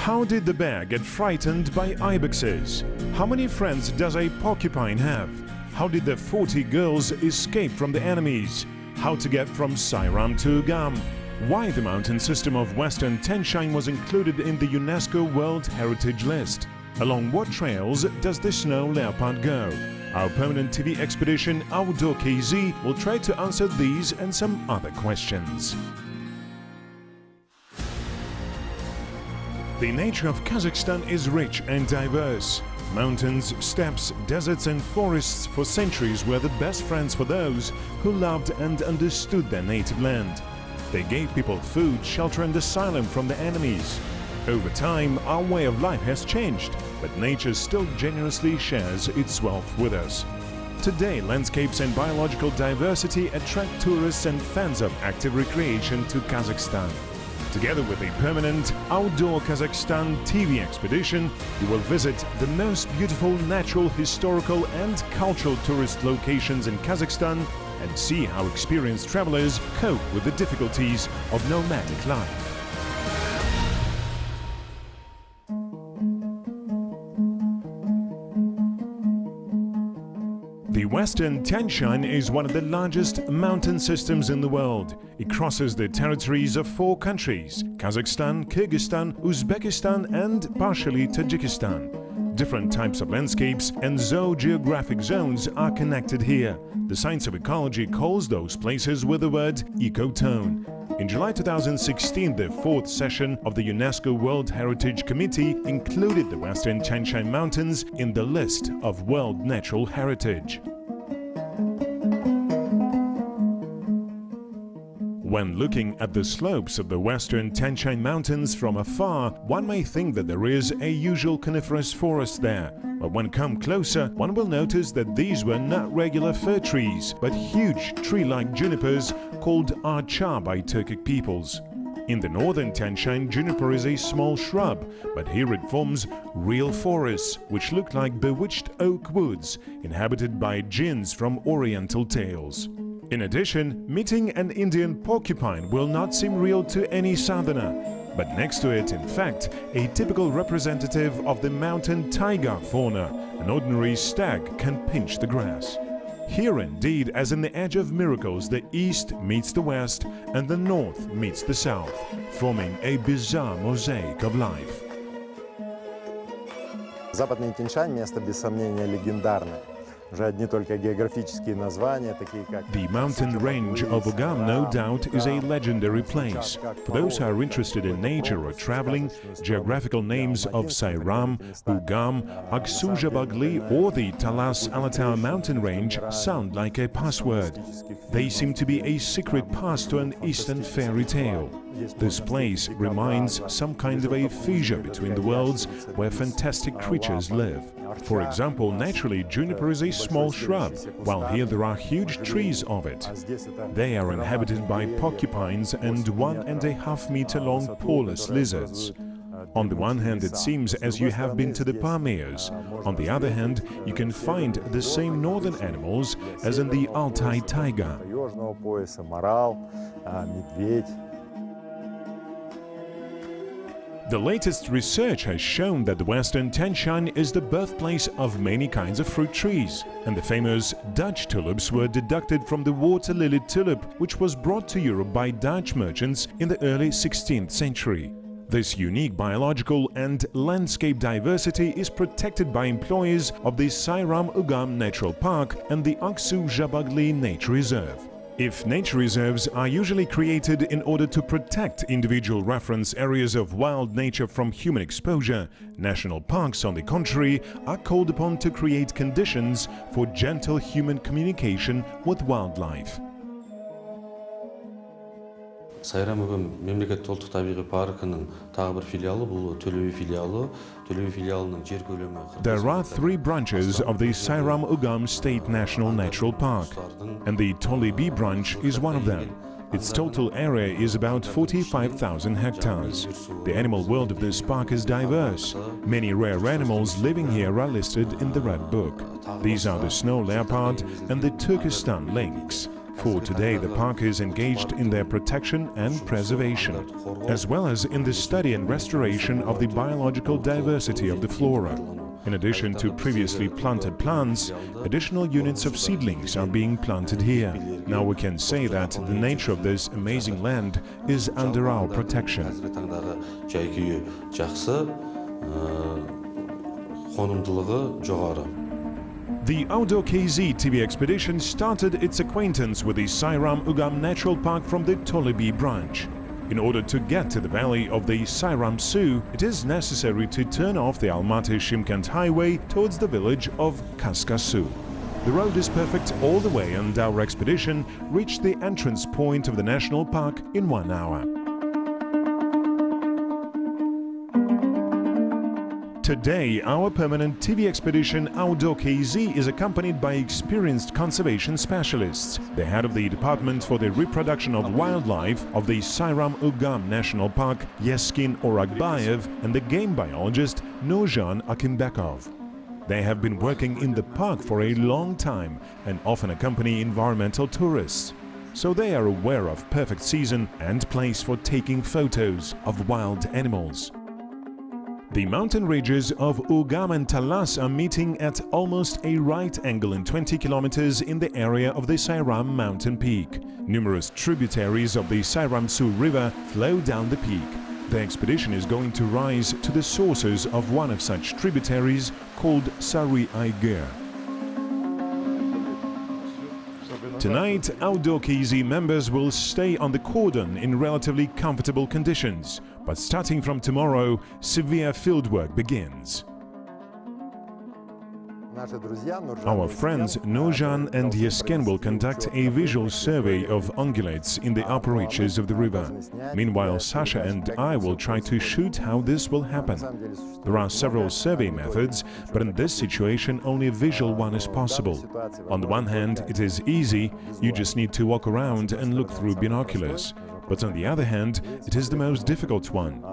How did the bear get frightened by ibexes? How many friends does a porcupine have? How did the 40 girls escape from the enemies? How to get from Sairam to Ugham? Why the mountain system of Western Tian was included in the UNESCO World Heritage List? Along what trails does the snow leopard go? Our permanent TV expedition Outdoor KZ will try to answer these and some other questions. The nature of Kazakhstan is rich and diverse. Mountains, steppes, deserts and forests for centuries were the best friends for those who loved and understood their native land. They gave people food, shelter and asylum from the enemies. Over time, our way of life has changed, but nature still generously shares its wealth with us. Today, landscapes and biological diversity attract tourists and fans of active recreation to Kazakhstan. Together with a permanent Outdoor Kazakhstan TV expedition, you will visit the most beautiful natural, historical and cultural tourist locations in Kazakhstan and see how experienced travelers cope with the difficulties of nomadic life. The Western Tian is one of the largest mountain systems in the world. It crosses the territories of 4 countries: Kazakhstan, Kyrgyzstan, Uzbekistan and partially Tajikistan. Different types of landscapes and zoogeographic zones are connected here. The science of ecology calls those places with the word ecotone. In July 2016, the 4th session of the UNESCO World Heritage Committee included the Western Tian Mountains in the list of World Natural Heritage. When looking at the slopes of the Western Tian Mountains from afar, one may think that there is a usual coniferous forest there. But when come closer, one will notice that these were not regular fir trees, but huge tree-like junipers called archa by Turkic peoples. In the northern Tian, juniper is a small shrub, but here it forms real forests, which look like bewitched oak woods, inhabited by jinns from oriental tales. In addition, meeting an Indian porcupine will not seem real to any southerner, but next to it, in fact, a typical representative of the mountain taiga fauna, an ordinary stag can pinch the grass. Here indeed, as in the Edge of Miracles, the east meets the west and the north meets the south, forming a bizarre mosaic of life. Западный Тянь-Шань – место без сомнения легендарное. The mountain range of Ugham, no doubt, is a legendary place. For those who are interested in nature or traveling, geographical names of Sairam-Ugham, Aksu-Jabagli or the Talas-Alataw mountain range sound like a password. They seem to be a secret pass to an eastern fairy tale. This place reminds some kind of a fissure between the worlds where fantastic creatures live. For example, naturally, juniper is a small shrub, while here there are huge trees of it. They are inhabited by porcupines and 1.5 meter long poreless lizards. On the one hand, it seems as you have been to the Pamirs. On the other hand, you can find the same northern animals as in the Altai taiga. The latest research has shown that the Western Tian is the birthplace of many kinds of fruit trees, and the famous Dutch tulips were deducted from the water lily tulip, which was brought to Europe by Dutch merchants in the early 16th century. This unique biological and landscape diversity is protected by employees of the Sairam-Ugham Natural Park and the Aksu-Jabagli Nature Reserve. If nature reserves are usually created in order to protect individual reference areas of wild nature from human exposure, national parks, on the contrary, are called upon to create conditions for gentle human communication with wildlife. Sayram-Ugham мемлекеттік ұлттық табиғи паркының тағы бір филиалы бұл Төле би филиалы. Төле би филиалының жер көлемі. There are 3 branches of the Sairam-Ugham State National Natural Park, and the Joly branch is one of them. Its total area is about 45,000 hectares. The animal world of this park is diverse. Many rare animals living here are listed in the Red Book. These are the snow leopard and the Turkestan lynx. For today, the park is engaged in their protection and preservation, as well as in the study and restoration of the biological diversity of the flora. In addition to previously planted plants, additional units of seedlings are being planted here. Now we can say that the nature of this amazing land is under our protection. The Outdoor KZ TV expedition started its acquaintance with the Sairam-Ugham Natural Park from the Tolebi branch. In order to get to the valley of the Sayramsu, it is necessary to turn off the Almaty-Shymkent highway towards the village of Kazakhstan. The road is perfect all the way, and our expedition reached the entrance point of the national park in 1 hour. Today, our permanent TV expedition Outdoor KZ is accompanied by experienced conservation specialists, the head of the Department for the Reproduction of Wildlife of the Sairam-Ugham National Park, Yeskin Oragbayev, and the game biologist Nurjan Akimbekov. They have been working in the park for a long time and often accompany environmental tourists. So they are aware of perfect season and place for taking photos of wild animals. The mountain ranges of Ugham and Talas are meeting at almost a right angle in 20 kilometers in the area of the Sayram mountain peak. Numerous tributaries of the Sayramsu river flow down the peak. The expedition is going to rise to the sources of one of such tributaries called Sayramsu. Tonight, Outdoor KZ members will stay on the cordon in relatively comfortable conditions, but starting from tomorrow, severe fieldwork begins. Our friends Nurjan and Yesken will conduct a visual survey of ungulates in the upper reaches of the river. Meanwhile, Sasha and I will try to shoot how this will happen. There are several survey methods, but in this situation only a visual one is possible. On the one hand, it is easy, you just need to walk around and look through binoculars. But on the other hand, it is the most difficult one.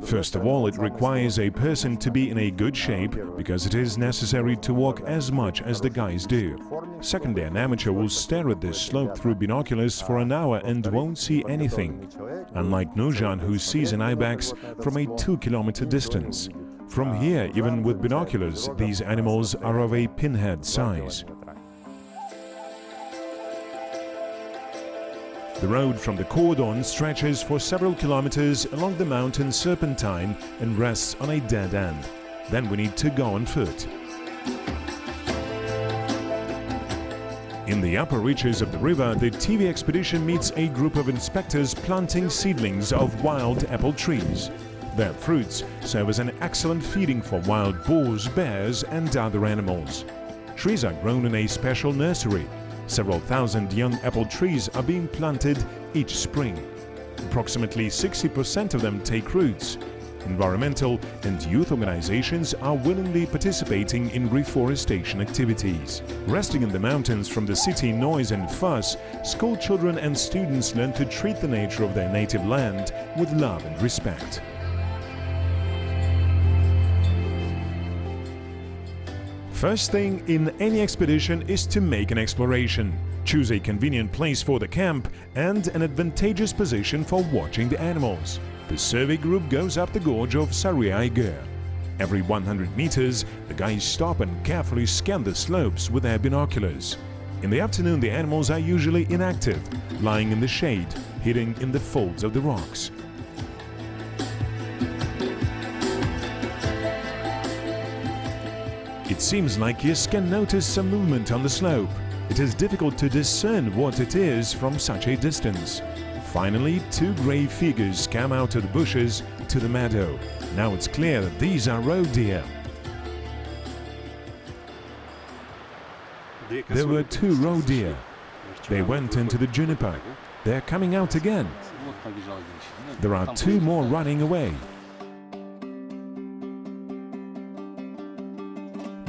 First of all, it requires a person to be in a good shape, because it is necessary to walk as much as the guys do. Secondly, an amateur will stare at this slope through binoculars for an hour and won't see anything, unlike Nurjan, who sees an ibex from a 2-kilometer distance. From here, even with binoculars, these animals are of a pinhead size. The road from the cordon stretches for several kilometers along the mountain serpentine and rests on a dead end. Then we need to go on foot. In the upper reaches of the river, the TV expedition meets a group of inspectors planting seedlings of wild apple trees. Their fruits serve as an excellent feeding for wild boars, bears and other animals. Trees are grown in a special nursery. Several thousand young apple trees are being planted each spring. Approximately 60% of them take roots. Environmental and youth organizations are willingly participating in reforestation activities. Resting in the mountains from the city noise and fuss, school children and students learn to treat the nature of their native land with love and respect. First thing in any expedition is to make an exploration. Choose a convenient place for the camp and an advantageous position for watching the animals. The survey group goes up the gorge of Sayramsu. Every 100 meters, the guys stop and carefully scan the slopes with their binoculars. In the afternoon, the animals are usually inactive, lying in the shade, hidden in the folds of the rocks. It seems like Yesken noticed some movement on the slope. It is difficult to discern what it is from such a distance. Finally, 2 grey figures come out of the bushes to the meadow. Now it's clear that these are roe deer. There were 2 roe deer. They went into the juniper. They're coming out again. There are 2 more running away.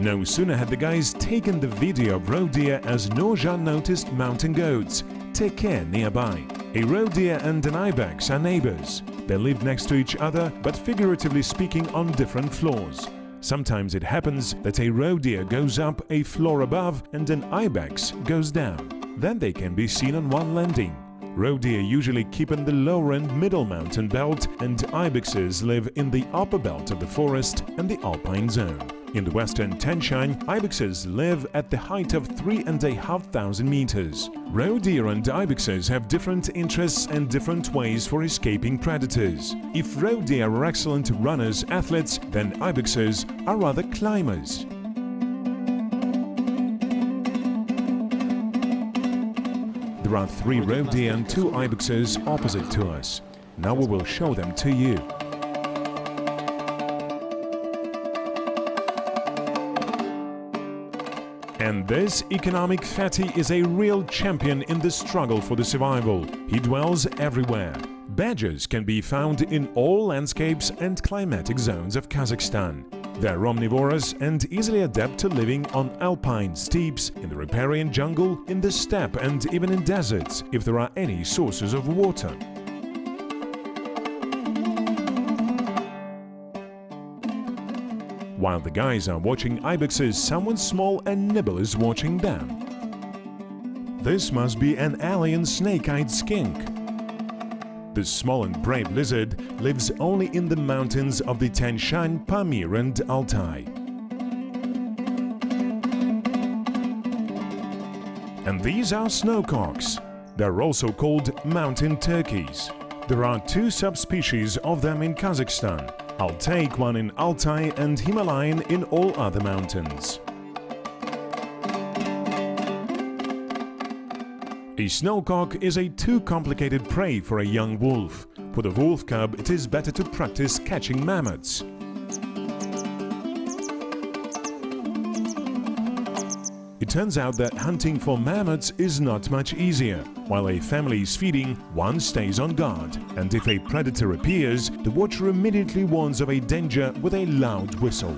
No sooner had the guys taken the video of roe deer as Nurjan noticed mountain goats, Teke, nearby. A roe deer and an ibex are neighbors. They live next to each other, but figuratively speaking on different floors. Sometimes it happens that a roe deer goes up a floor above and an ibex goes down. then they can be seen on one landing. Roe deer usually keep in the lower and middle mountain belt, and ibexes live in the upper belt of the forest and the alpine zone. In the western Tian Shan, ibexes live at the height of 3,500 meters. Roe deer and ibexes have different interests and different ways for escaping predators. If roe deer are excellent runners, athletes, then ibexes are rather climbers. There are 3 roe deer and 2 ibexes opposite to us. Now we will show them to you. And this economic fatty is a real champion in the struggle for the survival. He dwells everywhere. Badgers can be found in all landscapes and climatic zones of Kazakhstan. They are omnivorous and easily adapt to living on alpine steeps, in the riparian jungle, in the steppe and even in deserts, if there are any sources of water. While the guys are watching ibexes, someone small and nibble is watching them. This must be an alien snake-eyed skink. This small and brave lizard lives only in the mountains of the Tian Shan, Pamir and Altai. And these are snowcocks. They're also called mountain turkeys. There are 2 subspecies of them in Kazakhstan, Altaic one in Altai and Himalayan in all other mountains. A snowcock is a too complicated prey for a young wolf. For the wolf cub, it is better to practice catching mammoths. It turns out that hunting for mammoths is not much easier. While a family is feeding, one stays on guard, and if a predator appears, the watcher immediately warns of a danger with a loud whistle.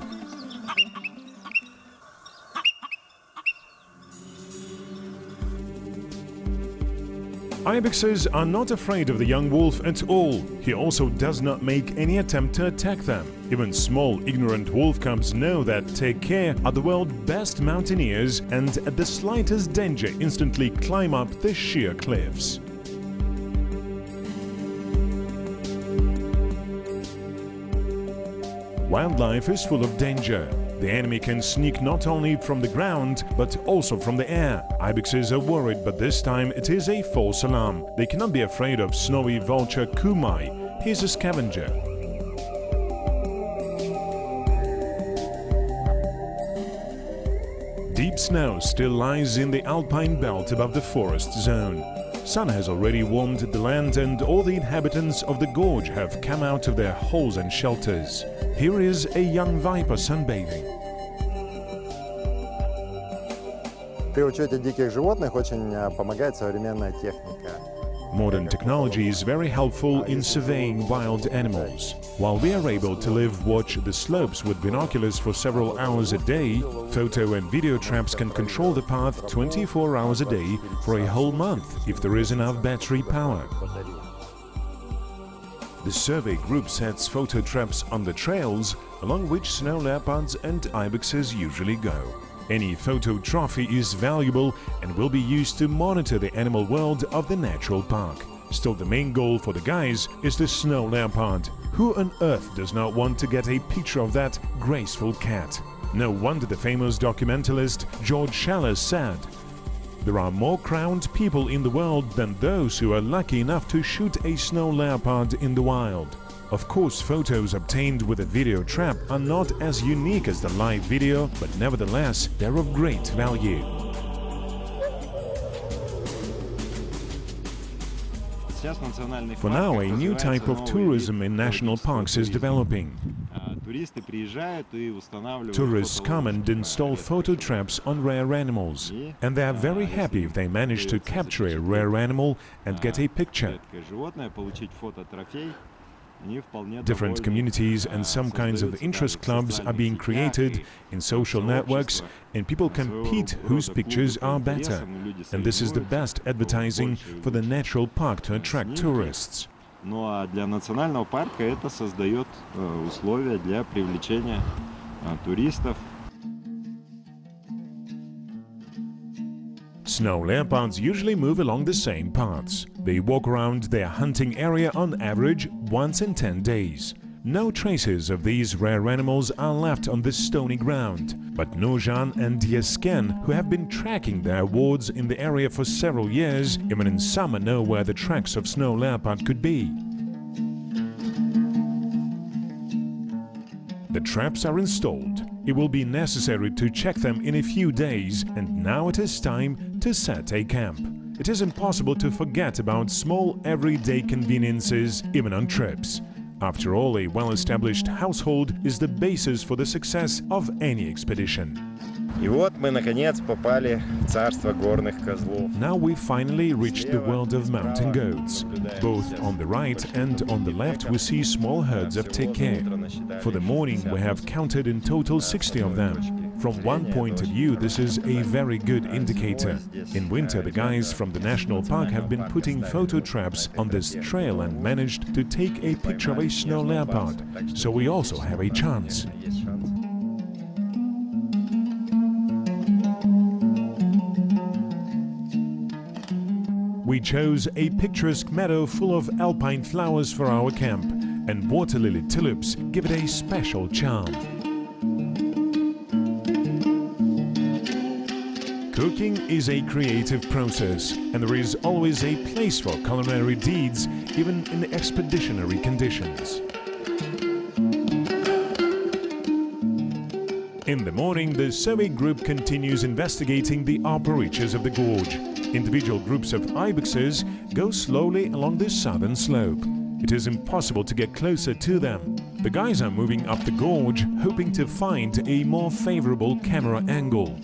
Ibexes are not afraid of the young wolf at all. He also does not make any attempt to attack them. Even small, ignorant wolf cubs know that take care are the world's best mountaineers and at the slightest danger instantly climb up the sheer cliffs. Wildlife is full of danger. The enemy can sneak not only from the ground, but also from the air. Ibexes are worried, but this time it is a false alarm. They cannot be afraid of snowy vulture Kumai. He is a scavenger. Deep snow still lies in the alpine belt above the forest zone. Sun has already warmed the land and all the inhabitants of the gorge have come out of their holes and shelters. Here is a young viper sunbathing. При учете диких животных очень помогает современная техника. Modern technology is very helpful in surveying wild animals. While we are able to watch the slopes with binoculars for several hours a day, photo and video traps can control the path 24 hours a day for a whole month if there is enough battery power. The survey group sets photo traps on the trails along which snow leopards and ibexes usually go. Any photo trophy is valuable and will be used to monitor the animal world of the natural park. Still, the main goal for the guys is the snow leopard. Who on earth does not want to get a picture of that graceful cat? No wonder the famous documentalist George said, "There are more crowned people in the world than those who are lucky enough to shoot a snow leopard in the wild." Of course, photos obtained with a video trap are not as unique as the live video, but nevertheless, they're of great value. For now, a new type of tourism in national parks is developing. Tourists come and install photo traps on rare animals, and they are very happy if they manage to capture a rare animal and get a picture. Different communities and some kinds of interest clubs are being created in social networks, and people compete whose pictures are better. And this is the best advertising for the natural park to attract tourists. Для национального парка это создает условия для привлечения туристов. Snow leopards usually move along the same paths. They walk around their hunting area on average once in 10 days. No traces of these rare animals are left on this stony ground, but Nurjan and Yesken, who have been tracking their wards in the area for several years, even in summer know where the tracks of snow leopard could be. The traps are installed. It will be necessary to check them in a few days, and now it is time to set a camp. It is impossible to forget about small everyday conveniences, even on trips. After all, a well-established household is the basis for the success of any expedition. И вот мы наконец попали в царство горных козлов. Now we finally reached the world of mountain goats. Both on the right and on the left we see small herds of teke. For the morning we have counted in total 60 of them. From one point of view, this is a very good indicator. In winter, the guys from the national park have been putting photo traps on this trail and managed to take a picture of a snow leopard, so we also have a chance. We chose a picturesque meadow full of alpine flowers for our camp, and water lily tulips give it a special charm. Cooking is a creative process, and there is always a place for culinary deeds, even in expeditionary conditions. In the morning, the survey group continues investigating the upper reaches of the gorge. Individual groups of ibexes go slowly along the southern slope. It is impossible to get closer to them. The guys are moving up the gorge, hoping to find a more favorable camera angle.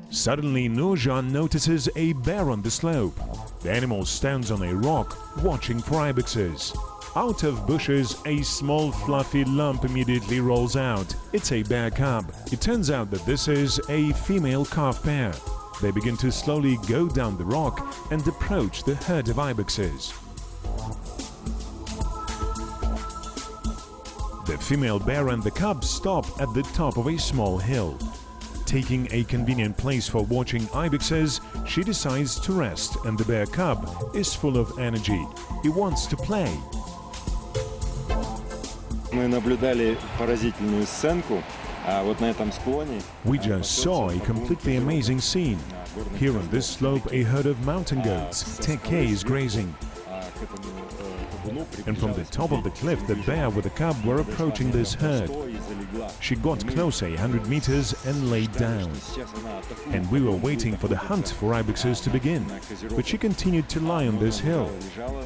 Suddenly, Nurjan notices a bear on the slope. The animal stands on a rock, watching for ibexes. Out of bushes, a small fluffy lump immediately rolls out. It's a bear cub. It turns out that this is a female calf pair. They begin to slowly go down the rock and approach the herd of ibexes. The female bear and the cub stop at the top of a small hill. Taking a convenient place for watching ibexes, she decides to rest, and the bear cub is full of energy. He wants to play. Мы наблюдали поразительную сценку, а вот на этом склоне. We just saw a completely amazing scene. Here on this slope, a herd of mountain goats, teke, is grazing. And from the top of the cliff, the bear with the cub were approaching this herd. She got closer 100 meters and laid down. And we were waiting for the hunt for ibexes to begin. But she continued to lie on this hill,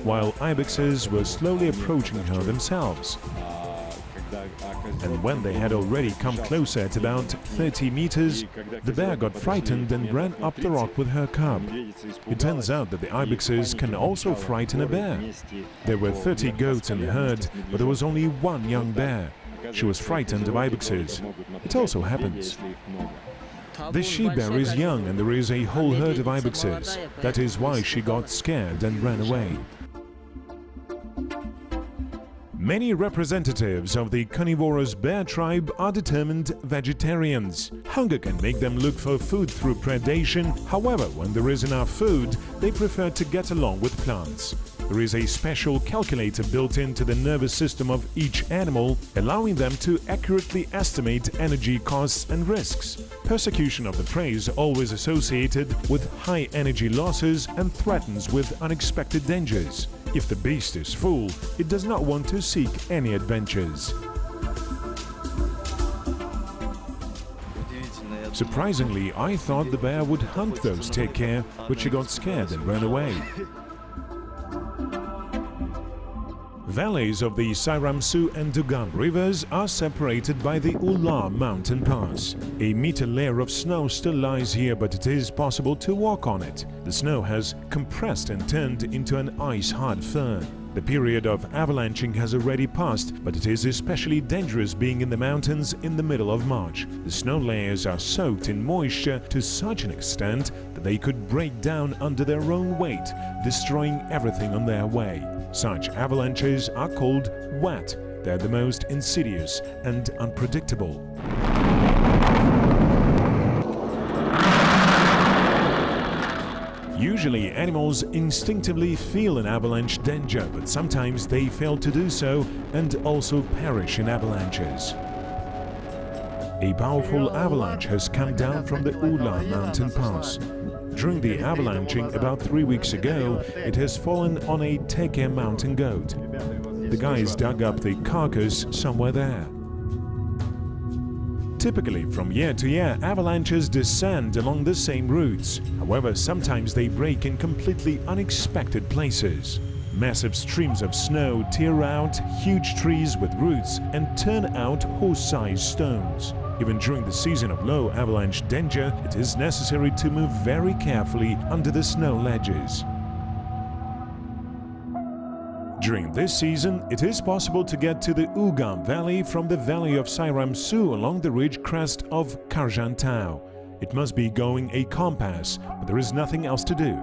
while ibexes were slowly approaching her themselves. And when they had already come closer at about 30 meters, the bear got frightened and ran up the rock with her cub. It turns out that the ibexes can also frighten a bear. There were 30 goats in the herd, but there was only one young bear. She was frightened of ibexes. It also happens. The she-bear is young and there is a whole herd of ibexes. That is why she got scared and ran away. Many representatives of the carnivorous bear tribe are determined vegetarians. Hunger can make them look for food through predation. However, when there is enough food, they prefer to get along with plants. There is a special calculator built into the nervous system of each animal, allowing them to accurately estimate energy costs and risks. Persecution of the prey is always associated with high energy losses and threatens with unexpected dangers. If the beast is full, it does not want to seek any adventures. Surprisingly, I thought the bear would hunt those teke, but she got scared and ran away. Valleys of the Sayramsu and Ugham rivers are separated by the Ula mountain pass. A meter layer of snow still lies here, but it is possible to walk on it. The snow has compressed and turned into an ice-hard fern. The period of avalanching has already passed, but it is especially dangerous being in the mountains in the middle of March. The snow layers are soaked in moisture to such an extent that they could break down under their own weight, destroying everything on their way. Such avalanches are called wet. They're the most insidious and unpredictable. Usually, animals instinctively feel an avalanche danger, but sometimes they fail to do so and also perish in avalanches. A powerful avalanche has come down from the Ula mountain pass. During the avalanching about 3 weeks ago, it has fallen on a Teke mountain goat. The guys dug up the carcass somewhere there. Typically, from year to year, avalanches descend along the same routes. However, sometimes they break in completely unexpected places. Massive streams of snow tear out huge trees with roots and turn out horse-sized stones. Even during the season of low avalanche danger, it is necessary to move very carefully under the snow ledges. During this season, it is possible to get to the Ugham Valley from the valley of Sayramsu along the ridge crest of Karjantau. It must be going a compass, but there is nothing else to do.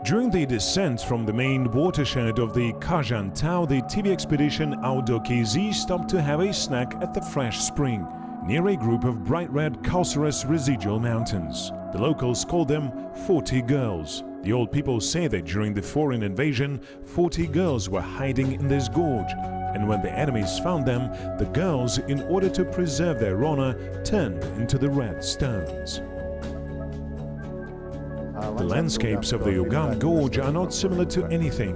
During the descent from the main watershed of the Karjantau, the TV expedition Audokizi stopped to have a snack at the fresh spring, near a group of bright red calcareous residual mountains. The locals call them 40 girls. The old people say that during the foreign invasion, 40 girls were hiding in this gorge, and when the enemies found them, the girls, in order to preserve their honor, turned into the red stones. The landscapes of the Ugham Gorge are not similar to anything.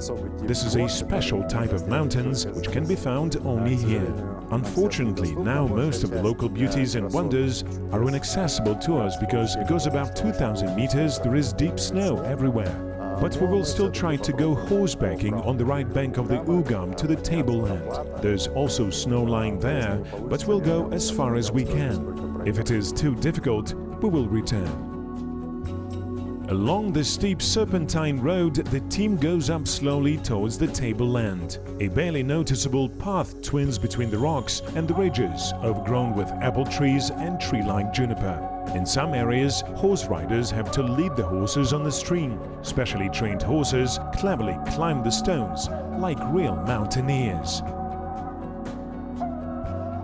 This is a special type of mountains which can be found only here. Unfortunately, now most of the local beauties and wonders are inaccessible to us because it goes about 2,000 meters, there is deep snow everywhere. But we will still try to go horsebacking on the right bank of the Ugham to the tableland. There's also snow lying there, but we'll go as far as we can. If it is too difficult, we will return. Along the steep serpentine road, the team goes up slowly towards the tableland. A barely noticeable path twins between the rocks and the ridges, overgrown with apple trees and tree-like juniper. In some areas, horse riders have to lead the horses on the stream. Specially trained horses cleverly climb the stones like real mountaineers.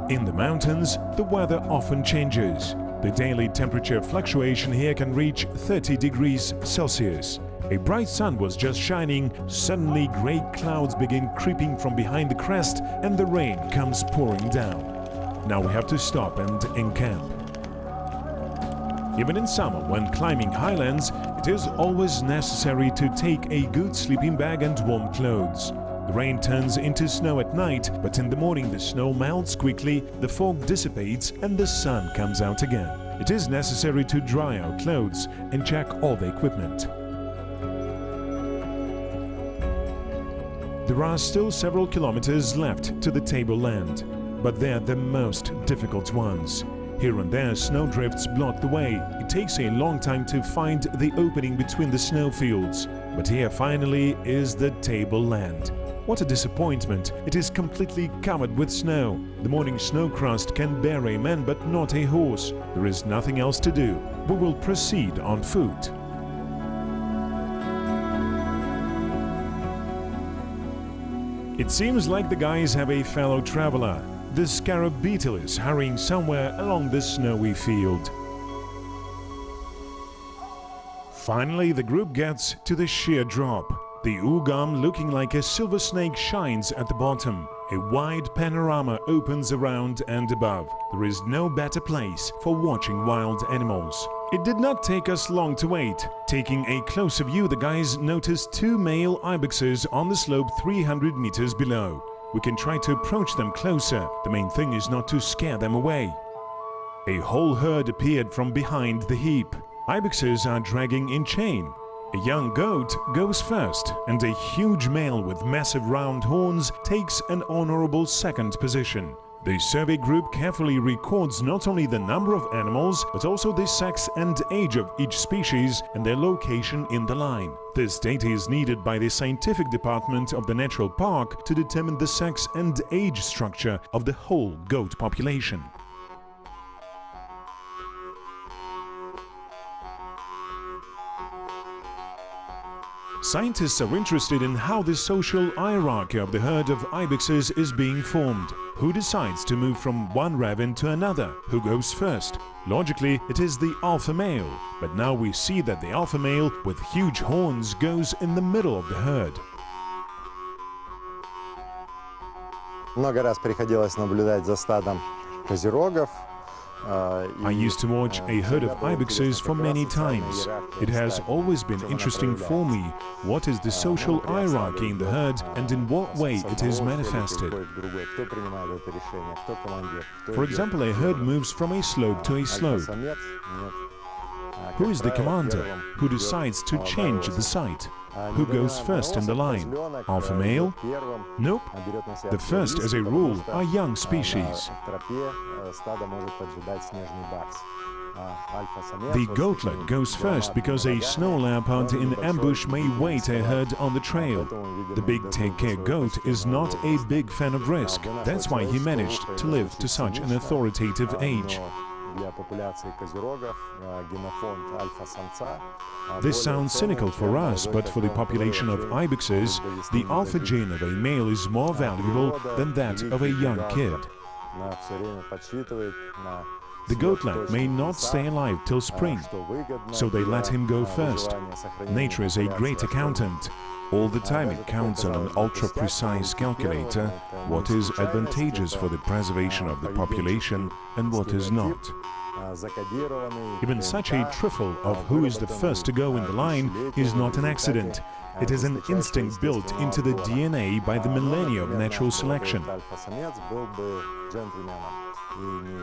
In the mountains, the weather often changes. The daily temperature fluctuation here can reach 30 degrees Celsius. A bright sun was just shining, suddenly grey clouds begin creeping from behind the crest and the rain comes pouring down. Now we have to stop and encamp. Even in summer, when climbing highlands, it is always necessary to take a good sleeping bag and warm clothes. The rain turns into snow at night, but in the morning the snow melts quickly, the fog dissipates and the sun comes out again. It is necessary to dry our clothes and check all the equipment. There are still several kilometers left to the tableland, but they're the most difficult ones. Here and there snowdrifts block the way. It takes a long time to find the opening between the snowfields. But here finally is the tableland. What a disappointment! It is completely covered with snow. The morning snow crust can bear a man but not a horse. There is nothing else to do. We will proceed on foot. It seems like the guys have a fellow traveler. The scarab beetle is hurrying somewhere along the snowy field. Finally, the group gets to the sheer drop. The Ugham, looking like a silver snake, shines at the bottom. A wide panorama opens around and above. There is no better place for watching wild animals. It did not take us long to wait. Taking a closer view, the guys noticed 2 male ibexes on the slope 300 meters below. We can try to approach them closer. The main thing is not to scare them away. A whole herd appeared from behind the heap. Ibexes are dragging in chain. A young goat goes first, and a huge male with massive round horns takes an honorable second position. The survey group carefully records not only the number of animals, but also the sex and age of each species and their location in the line. This data is needed by the scientific department of the natural park to determine the sex and age structure of the whole goat population. Scientists are interested in how the social hierarchy of the herd of ibexes is being formed. Who decides to move from one raven to another? Who goes first? Logically, it is the alpha male, but now we see that the alpha male with huge horns goes in the middle of the herd. Много раз приходилось наблюдать за стадом козерогов. I used to watch a herd of ibexes for many times. It has always been interesting for me what is the social hierarchy in the herd and in what way it is manifested. For example, a herd moves from a slope to a slope. Who is the commander? Who decides to change the site? Who goes first in the line? Alpha male? Nope. The first, as a rule, are young species. The goatlet goes first because a snow leopard in ambush may wait a herd on the trail. The big take-care goat is not a big fan of risk. That's why he managed to live to such an authoritative age. This sounds cynical for us, but for the population of ibexes, the alpha gene of a male is more valuable than that of a young kid. The goatlet may not stay alive till spring, so they let him go first. Nature is a great accountant. All the time it counts on an ultra-precise calculator what is advantageous for the preservation of the population and what is not. Even such a trifle of who is the first to go in the line is not an accident. It is an instinct built into the DNA by the millennia of natural selection.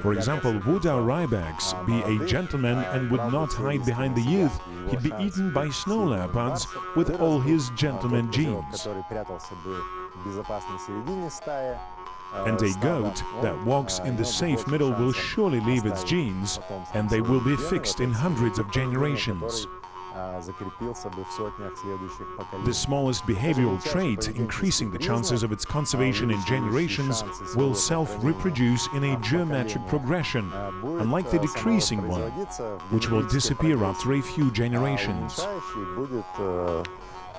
For example, would our ibex be a gentleman and would not hide behind the youth, he'd be eaten by snow leopards with all his gentleman genes. And a goat that walks in the safe middle will surely leave its genes, and they will be fixed in hundreds of generations. The smallest behavioral trait, increasing the chances of its conservation in generations, will self-reproduce in a geometric progression, unlike the decreasing one, which will disappear after a few generations.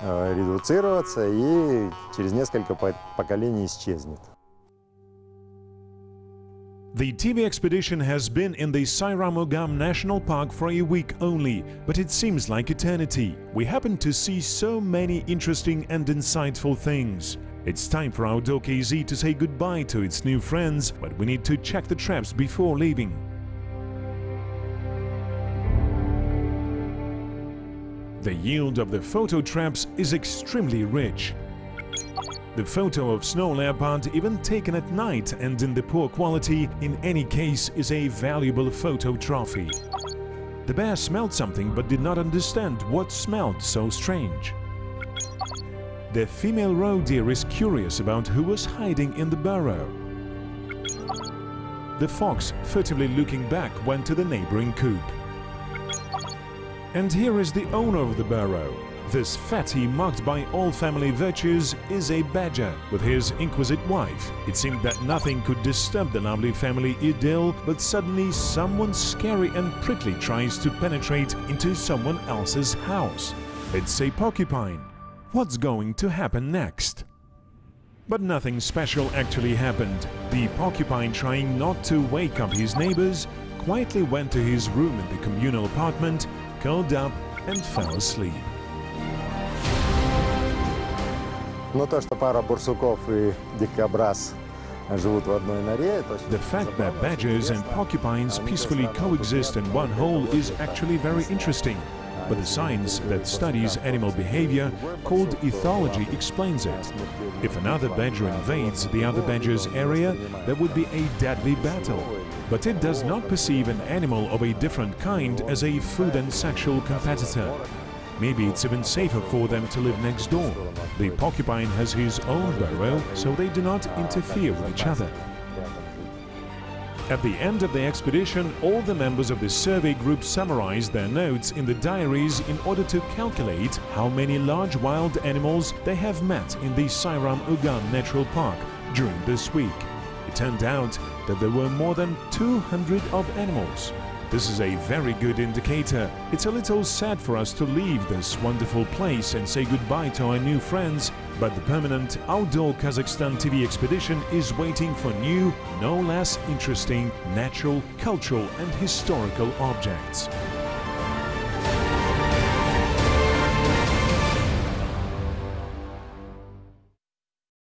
Редуцироваться и через несколько поколений исчезнет. The TV expedition has been in the Sairam-Ugham National Park for a week only, but it seems like eternity. We happen to see so many interesting and insightful things. It's time for our KZ to say goodbye to its new friends, but we need to check the traps before leaving. The yield of the photo traps is extremely rich. The photo of snow leopard, even taken at night and in the poor quality, in any case is a valuable photo trophy. The bear smelled something but did not understand what smelled so strange. The female roe deer is curious about who was hiding in the burrow. The fox, furtively looking back, went to the neighboring coop. And here is the owner of the burrow. This fatty, marked by all family virtues, is a badger with his inquisitive wife. It seemed that nothing could disturb the lovely family idyll, but suddenly someone scary and prickly tries to penetrate into someone else's house. It's a porcupine. What's going to happen next? But nothing special actually happened. The porcupine, trying not to wake up his neighbors, quietly went to his room in the communal apartment, curled up and fell asleep. Но то, что пара барсуков и дикобраз живут в одной норе, The fact that badgers and porcupines peacefully coexist in one hole is actually very interesting. But the science that studies animal behavior, called ethology, explains it. If another badger invades the other badger's area, there would be a deadly battle. But it does not perceive an animal of a different kind as a food and sexual competitor. Maybe it's even safer for them to live next door. The porcupine has his own burrow, so they do not interfere with each other. At the end of the expedition, all the members of the survey group summarized their notes in the diaries in order to calculate how many large wild animals they have met in the Sairam-Ugham Natural Park during this week. It turned out that there were more than 200 of animals. This is a very good indicator. It's a little sad for us to leave this wonderful place and say goodbye to our new friends, but the permanent outdoor Kazakhstan TV expedition is waiting for new, no less interesting natural, cultural and historical objects.